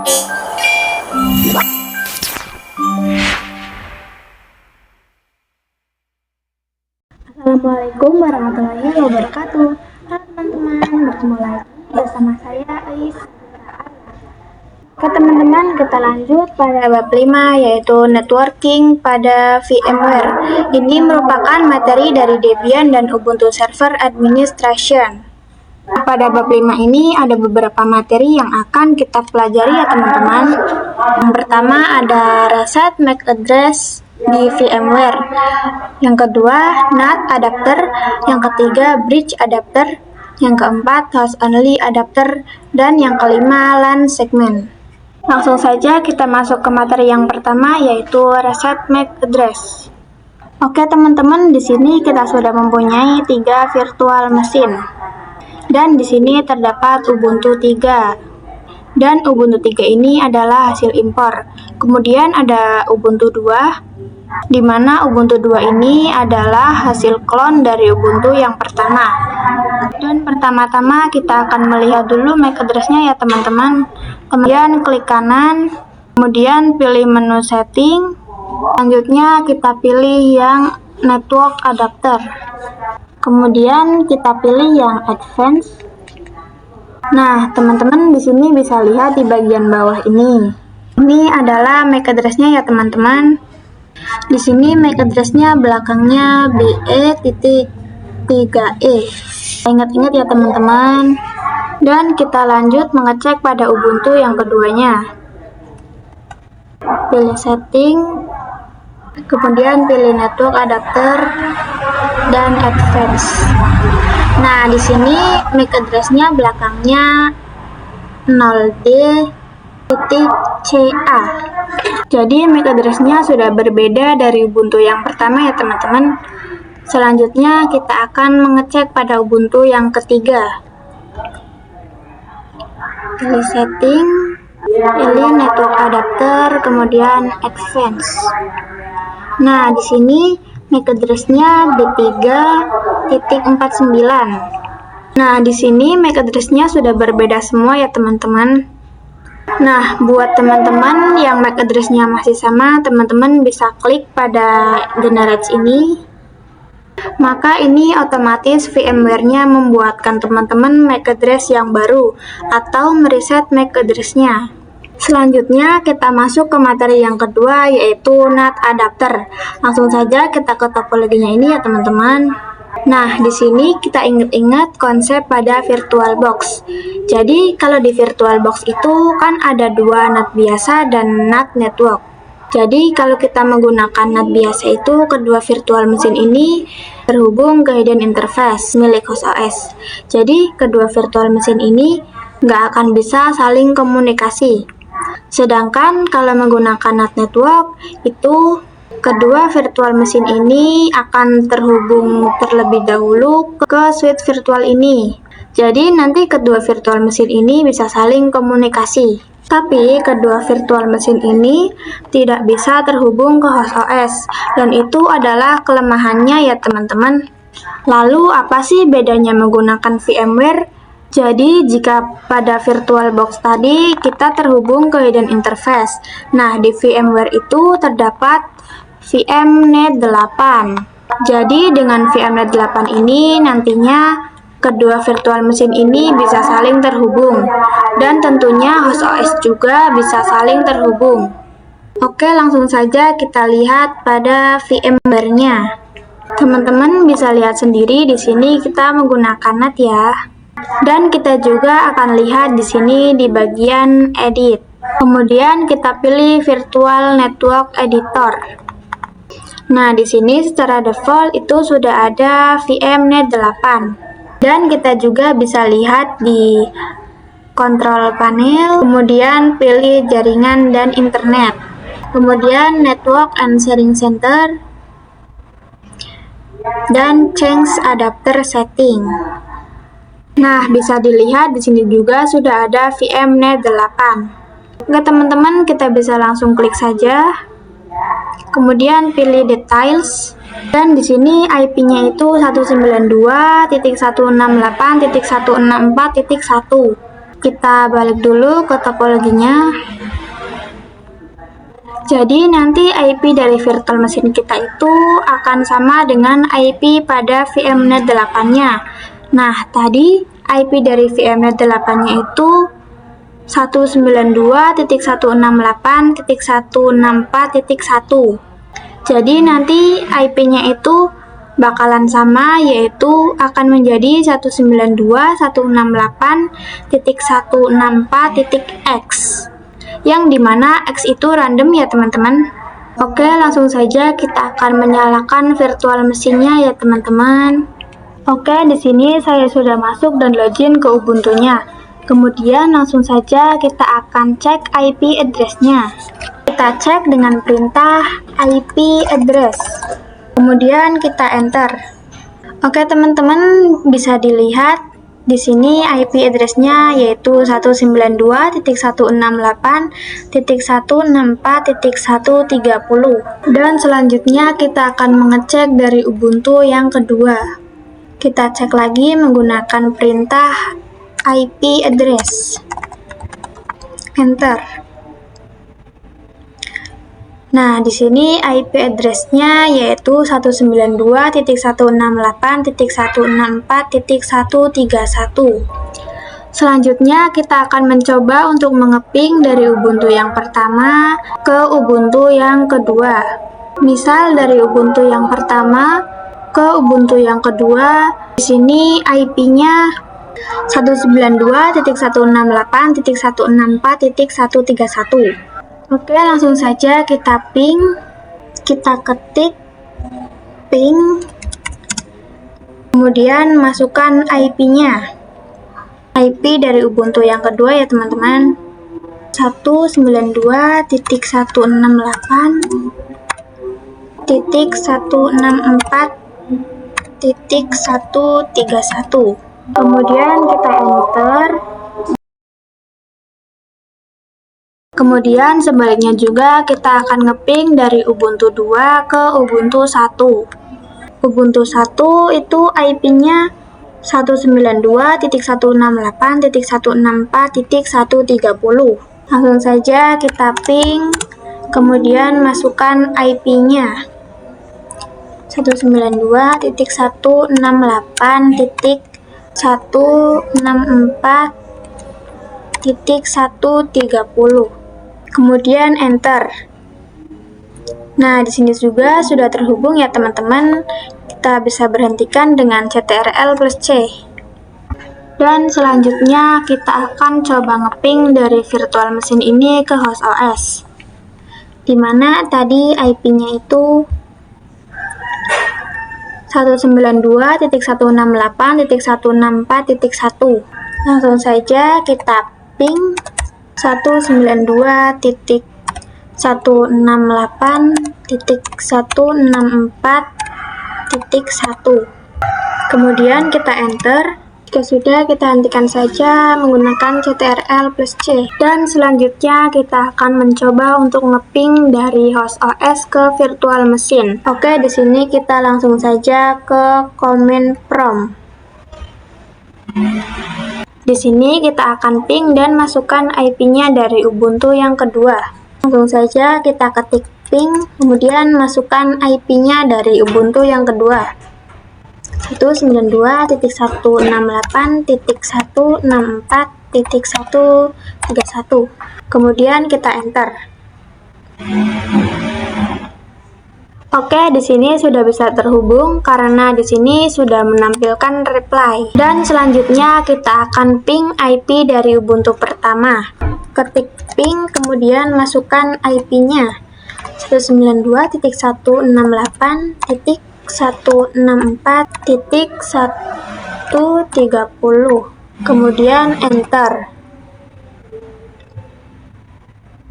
Assalamualaikum warahmatullahi wabarakatuh. Halo teman-teman, bertemu lagi bersama saya Ais. Oke teman-teman, kita lanjut pada bab 5 yaitu networking pada VMware. Ini merupakan materi dari Debian dan Ubuntu Server Administration. Pada bab 5 ini ada beberapa materi yang akan kita pelajari ya teman-teman. Yang pertama ada reset MAC address di VMware. Yang kedua, NAT adapter. Yang ketiga, bridge adapter. Yang keempat, host only adapter. Dan yang kelima, LAN segment. Langsung saja kita masuk ke materi yang pertama yaitu reset MAC address. Oke teman-teman, di sini kita sudah mempunyai 3 virtual machine. Dan di sini terdapat Ubuntu 3. Dan Ubuntu 3 ini adalah hasil impor. Kemudian ada Ubuntu 2, di mana Ubuntu 2 ini adalah hasil klon dari Ubuntu yang pertama. Dan pertama-tama kita akan melihat dulu MAC address-nya ya teman-teman. Kemudian klik kanan, kemudian pilih menu setting. Selanjutnya kita pilih yang network adapter. Kemudian kita pilih yang advance. Nah, teman-teman di sini bisa lihat di bagian bawah ini. Ini adalah MAC address-nya ya teman-teman. Di sini MAC address-nya belakangnya BE.3E. Ingat-ingat ya teman-teman. Dan kita lanjut mengecek pada Ubuntu yang keduanya. Pilih setting, kemudian pilih network adapter dan advance. Nah, di sini MAC address-nya belakangnya 0D.CA. Jadi MAC address-nya sudah berbeda dari Ubuntu yang pertama ya teman-teman. Selanjutnya kita akan mengecek pada Ubuntu yang ketiga. Pilih setting, pilih network adapter, kemudian advance. Nah, di sini MAC address-nya B3.49. Nah, di sini MAC address-nya sudah berbeda semua ya teman-teman. Nah, buat teman-teman yang MAC address-nya masih sama, teman-teman bisa klik pada generate ini. Maka ini otomatis VMware-nya membuatkan teman-teman MAC address yang baru atau mereset MAC address-nya. Selanjutnya kita masuk ke materi yang kedua yaitu NAT adapter. Langsung saja kita ke topologinya ini ya teman-teman. Nah, di sini kita ingat-ingat konsep pada VirtualBox. Jadi, kalau di VirtualBox itu kan ada 2 NAT biasa dan NAT network. Jadi, kalau kita menggunakan NAT biasa itu, kedua virtual mesin ini terhubung ke hidden interface milik host OS. Jadi, kedua virtual mesin ini nggak akan bisa saling komunikasi. Sedangkan kalau menggunakan NAT network, itu kedua virtual mesin ini akan terhubung terlebih dahulu ke switch virtual ini. Jadi nanti kedua virtual mesin ini bisa saling komunikasi. Tapi kedua virtual mesin ini tidak bisa terhubung ke host OS. Dan itu adalah kelemahannya ya teman-teman. Lalu apa sih bedanya menggunakan VMware? Jadi, jika pada VirtualBox tadi kita terhubung ke hidden interface. Nah, di VMware itu terdapat VMnet 8. Jadi, dengan VMnet 8 ini nantinya kedua virtual mesin ini bisa saling terhubung. Dan tentunya host OS juga bisa saling terhubung. Oke, langsung saja kita lihat pada VMware-nya. Teman-teman bisa lihat sendiri di sini kita menggunakan NAT ya. Dan kita juga akan lihat di sini di bagian edit. Kemudian kita pilih Virtual Network Editor. Nah, di sini secara default itu sudah ada VMnet 8. Dan kita juga bisa lihat di kontrol panel, kemudian pilih jaringan dan internet. Kemudian Network and Sharing Center dan Change Adapter Setting. Nah, bisa dilihat di sini juga sudah ada VMnet 8. Oke teman-teman, kita bisa langsung klik saja. Kemudian pilih Details. Dan di sini IP-nya itu 192.168.164.1. Kita balik dulu ke topologinya. Jadi nanti IP dari virtual machine kita itu akan sama dengan IP pada VMnet 8-nya. Nah, tadi IP dari VMnet 8-nya itu 192.168.164.1. Jadi nanti IP-nya itu bakalan sama, yaitu akan menjadi 192.168.164.x, yang dimana X itu random ya teman-teman. Oke, langsung saja kita akan menyalakan virtual mesinnya ya teman-teman. Oke, di sini saya sudah masuk dan login ke Ubuntu-nya. Kemudian langsung saja kita akan cek IP address-nya. Kita cek dengan perintah IP address. Kemudian kita enter. Oke teman-teman, bisa dilihat di sini IP address-nya yaitu 192.168.164.130. Dan selanjutnya kita akan mengecek dari Ubuntu yang kedua. Kita cek lagi menggunakan perintah IP address. Enter. Nah, di sini IP address-nya yaitu 192.168.164.131. Selanjutnya kita akan mencoba untuk mengeping dari Ubuntu yang pertama ke Ubuntu yang kedua. Misal dari Ubuntu yang pertama ke Ubuntu yang kedua, di sini IP-nya 192.168.164.131. Oke, langsung saja kita ping. Kita ketik ping, kemudian masukkan IP-nya. IP dari Ubuntu yang kedua ya teman-teman, 192.168.164.131. Kemudian kita enter. Kemudian sebaliknya juga kita akan ngeping dari Ubuntu 2 ke Ubuntu 1. Ubuntu 1 itu IP-nya 192.168.164.130. Langsung saja kita ping, kemudian masukkan IP-nya 192.168.164.130. Kemudian enter. Nah, di sini juga sudah terhubung ya teman-teman. Kita bisa berhentikan dengan CTRL+C. Dan selanjutnya kita akan coba ngeping dari virtual machine ini ke host OS. Dimana tadi IP-nya itu 192.168.164.1. Langsung saja kita ping 192.168.164.1. Kemudian kita enter. Jika sudah, kita hentikan saja menggunakan CTRL+C. Dan selanjutnya kita akan mencoba untuk ngeping dari host OS ke virtual machine. Oke, di sini kita langsung saja ke command prompt. Di sini kita akan ping dan masukkan IP-nya dari Ubuntu yang kedua. Langsung saja kita ketik ping, kemudian masukkan IP-nya dari Ubuntu yang kedua. 192.168.164.131. Kemudian kita enter. Oke, di sini sudah bisa terhubung karena di sini sudah menampilkan reply. Dan selanjutnya kita akan ping IP dari Ubuntu pertama. Ketik ping, kemudian masukkan IP-nya 192.168.164.130. Kemudian enter.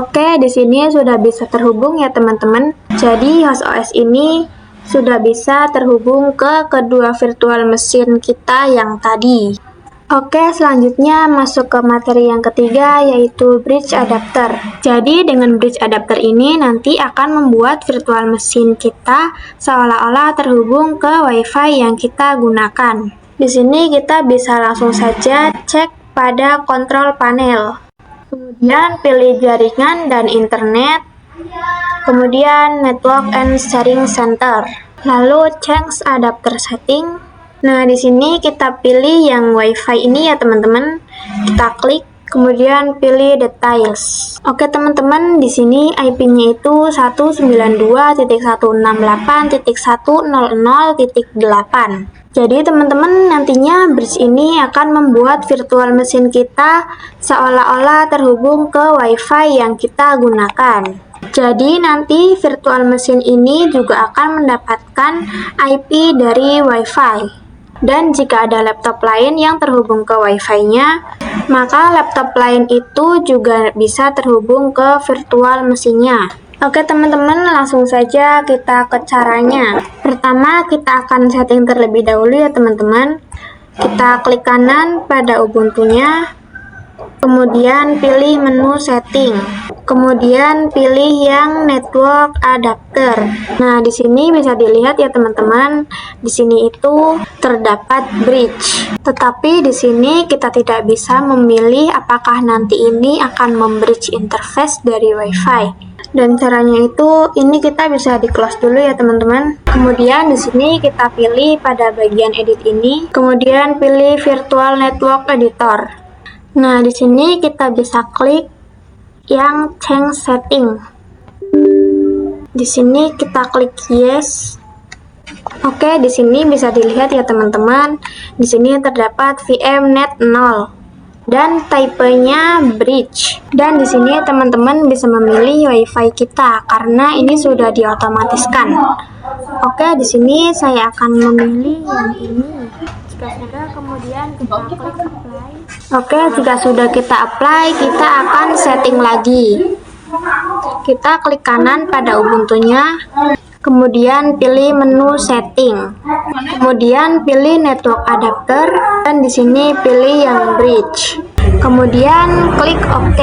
Oke, di sini sudah bisa terhubung ya teman-teman. Jadi host OS ini sudah bisa terhubung ke kedua virtual machine kita yang tadi. Oke, selanjutnya masuk ke materi yang ketiga, yaitu bridge adapter. Jadi dengan bridge adapter ini nanti akan membuat virtual machine kita seolah-olah terhubung ke WiFi yang kita gunakan. Di sini kita bisa langsung saja cek pada kontrol panel. Kemudian pilih jaringan dan internet. Kemudian network and sharing center. Lalu change adapter setting. Nah, di sini kita pilih yang WiFi ini ya teman-teman. Kita klik, kemudian pilih details. Oke teman-teman, di sini IP-nya itu 192.168.100.8. Jadi teman-teman, nantinya bridge ini akan membuat virtual machine kita seolah-olah terhubung ke WiFi yang kita gunakan. Jadi nanti virtual machine ini juga akan mendapatkan IP dari WiFi. Dan jika ada laptop lain yang terhubung ke WiFi-nya, maka laptop lain itu juga bisa terhubung ke virtual mesinnya. Oke teman-teman, langsung saja kita ke caranya. Pertama, kita akan setting terlebih dahulu ya teman-teman. Kita klik kanan pada Ubuntu-nya, kemudian pilih menu setting. Kemudian pilih yang network adapter. Nah, di sini bisa dilihat ya teman-teman, di sini itu terdapat bridge. Tetapi di sini kita tidak bisa memilih apakah nanti ini akan membridge interface dari WiFi. Dan caranya itu ini kita bisa di close dulu ya teman-teman. Kemudian di sini kita pilih pada bagian edit ini, kemudian pilih virtual network editor. Nah, di sini kita bisa klik yang change setting. Di sini kita klik yes. Oke, di sini bisa dilihat ya teman-teman. Di sini terdapat VMnet 0 dan tipenya bridge. Dan di sini teman-teman bisa memilih WiFi kita karena ini sudah diotomatiskan. Oke, di sini saya akan memilih yang ini. Jika sudah, kemudian kita klik apply. Oke, jika sudah kita apply, kita akan setting lagi. Kita klik kanan pada Ubuntu-nya, kemudian pilih menu setting. Kemudian pilih network adapter dan di sini pilih yang bridge. Kemudian klik OK.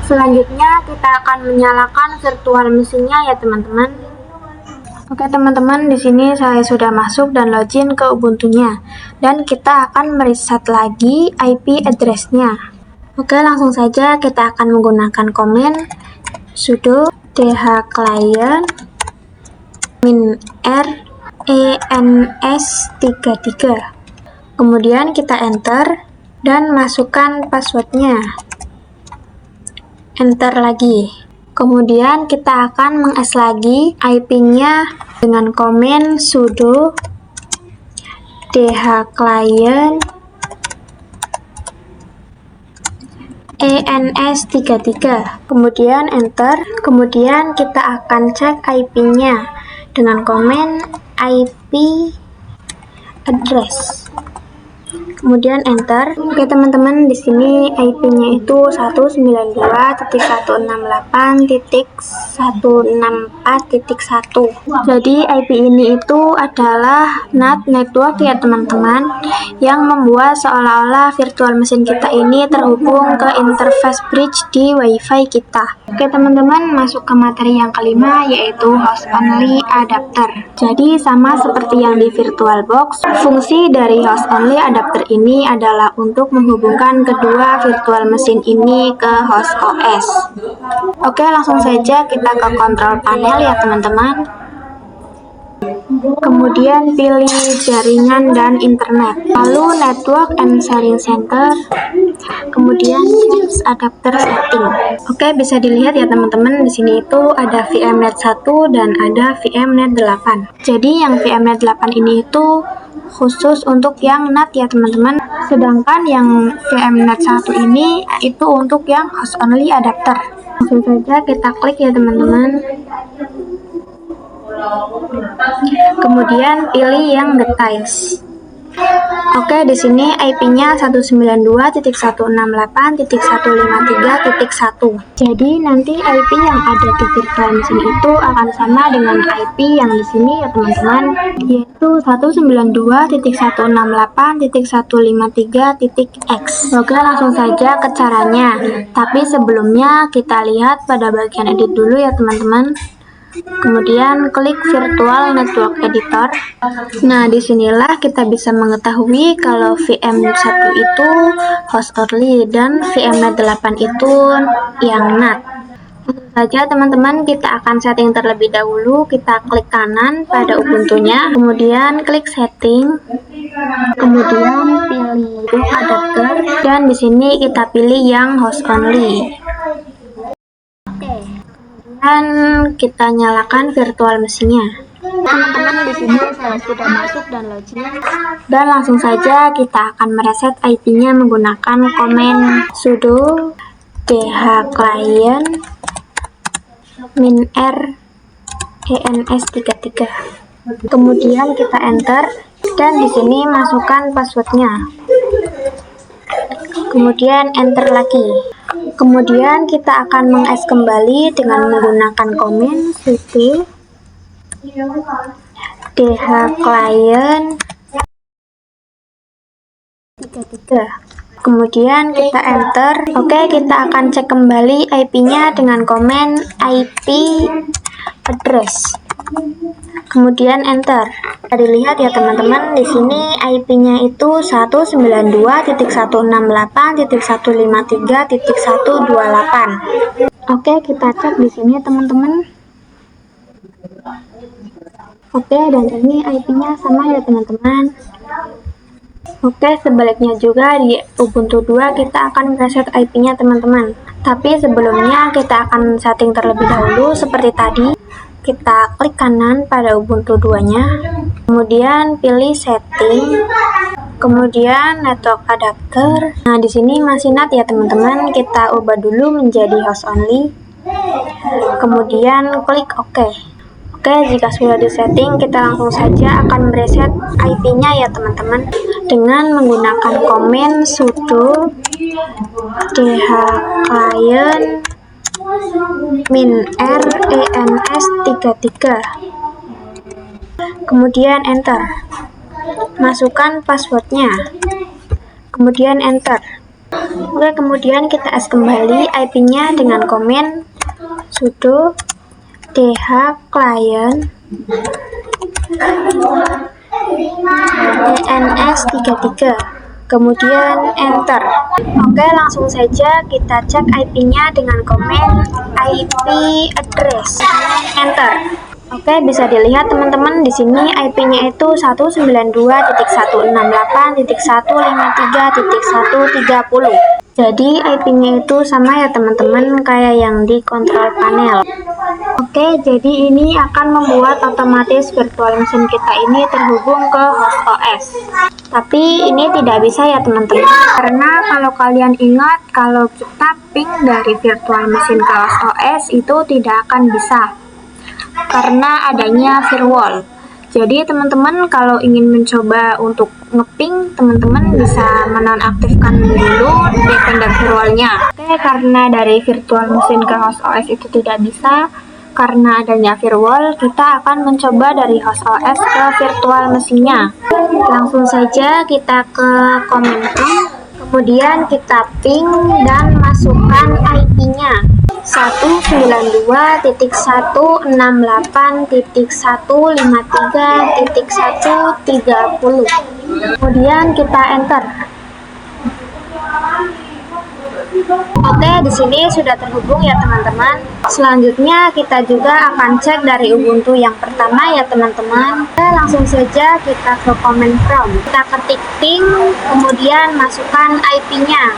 Selanjutnya kita akan menyalakan virtual mesinnya ya teman-teman. Oke teman-teman, di sini saya sudah masuk dan login ke Ubuntu-nya, dan kita akan mereset lagi IP address-nya. Oke, langsung saja kita akan menggunakan command sudo dhclient -r ens33. Kemudian kita enter dan masukkan passwordnya. Enter lagi. Kemudian kita akan meng-S lagi IP-nya dengan command sudo dhclient ens33. Kemudian enter. Kemudian kita akan cek IP-nya dengan command IP address. Kemudian enter. Oke teman-teman, di sini IP-nya itu 192.168.164.1. Jadi IP ini itu adalah NAT network ya teman-teman, yang membuat seolah-olah virtual machine kita ini terhubung ke interface bridge di WiFi kita. Oke teman-teman, masuk ke materi yang kelima, yaitu host only adapter. Jadi sama seperti yang di VirtualBox, fungsi dari host only adapter ini adalah untuk menghubungkan kedua virtual mesin ini ke host OS. Oke, langsung saja kita ke kontrol panel ya teman-teman. Kemudian pilih jaringan dan internet, lalu network and sharing center, kemudian change adapter setting. Oke, bisa dilihat ya teman-teman, di sini itu ada VMnet 1 dan ada VMnet 8. Jadi yang VMnet 8 ini itu khusus untuk yang NAT ya teman-teman, sedangkan yang VMnet 1 ini itu untuk yang host only adapter. Langsung saja kita klik ya teman-teman. Kemudian pilih yang details. Oke, di sini IP-nya 192.168.153.1. Jadi nanti IP yang ada di virtual machine itu akan sama dengan IP yang di sini ya teman-teman, yaitu 192.168.153.x. Oke, langsung saja ke caranya. Tapi sebelumnya kita lihat pada bagian edit dulu ya teman-teman. Kemudian klik Virtual Network Editor. Nah, disinilah kita bisa mengetahui kalau VM1 itu host only dan VM8 itu yang NAT. Langsung saja teman-teman, kita akan setting terlebih dahulu. Kita klik kanan pada Ubuntu-nya, kemudian klik setting, kemudian pilih adapter, dan di sini kita pilih yang host only. Dan kita nyalakan virtual mesinnya. Teman-teman, di sini saya sudah masuk dan login. Dan langsung saja kita akan mereset IP-nya menggunakan komen sudo dhclient -r ens33. Kemudian kita enter dan di sini masukkan passwordnya. Kemudian enter lagi. Kemudian kita akan meng-S kembali dengan menggunakan komen sudo dhclient 33. Kemudian kita enter. Oke, kita akan cek kembali IP-nya dengan komen IP address. Kemudian enter. Dilihat ya teman-teman, di sini IP-nya itu 192.168.153.128. Oke, kita cek di sini teman-teman. Oke, dan ini IP-nya sama ya teman-teman. Oke, sebaliknya juga di Ubuntu 2 kita akan reset IP-nya teman-teman. Tapi sebelumnya kita akan setting terlebih dahulu seperti tadi. Kita klik kanan pada Ubuntu 2-nya, kemudian pilih setting, kemudian network adapter. Nah, di sini masih NAT ya teman-teman. Kita ubah dulu menjadi host only. Kemudian klik OK. Oke, jika sudah disetting, kita langsung saja akan mereset IP-nya ya teman-teman dengan menggunakan komen sudo dhclient -r ens33. Kemudian enter. Masukkan passwordnya. Kemudian enter. Oke, kemudian kita S kembali IP-nya dengan komen sudo dhclient ens33. Kemudian enter. Oke, langsung saja kita cek IP-nya dengan komen IP address. Enter. Oke, bisa dilihat teman-teman, di sini IP-nya itu 192.168.153.130. Jadi IP-nya itu sama ya teman-teman kayak yang di kontrol panel. Oke, jadi ini akan membuat otomatis virtual machine kita ini terhubung ke host OS. Tapi ini tidak bisa ya teman-teman, karena kalau kalian ingat, kalau kita ping dari virtual machine ke host OS itu tidak akan bisa karena adanya firewall. Jadi teman-teman kalau ingin mencoba untuk ngeping, teman-teman bisa menonaktifkan dulu Defender firewall-nya. Oke, karena dari virtual machine ke host OS itu tidak bisa karena adanya firewall, kita akan mencoba dari host OS ke virtual machine-nya. Langsung saja kita ke command prompt, kemudian kita ping dan masukkan IP-nya 192.168.153.130. Kemudian kita enter. Oke, di sini sudah terhubung ya teman-teman. Selanjutnya kita juga akan cek dari Ubuntu yang pertama ya teman-teman. Langsung saja kita ke command prompt. Kita ketik ping, kemudian masukkan IP-nya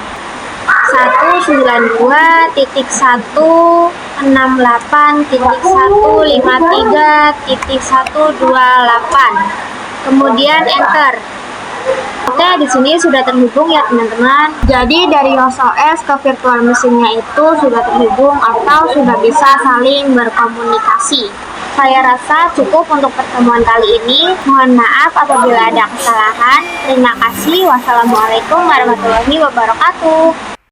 192.168.153.128. Kemudian enter. Oke, di sini sudah terhubung ya teman-teman. Jadi dari host OS ke virtual machine-nya itu sudah terhubung atau sudah bisa saling berkomunikasi. Saya rasa cukup untuk pertemuan kali ini. Mohon maaf apabila ada kesalahan. Terima kasih. Wassalamualaikum warahmatullahi wabarakatuh.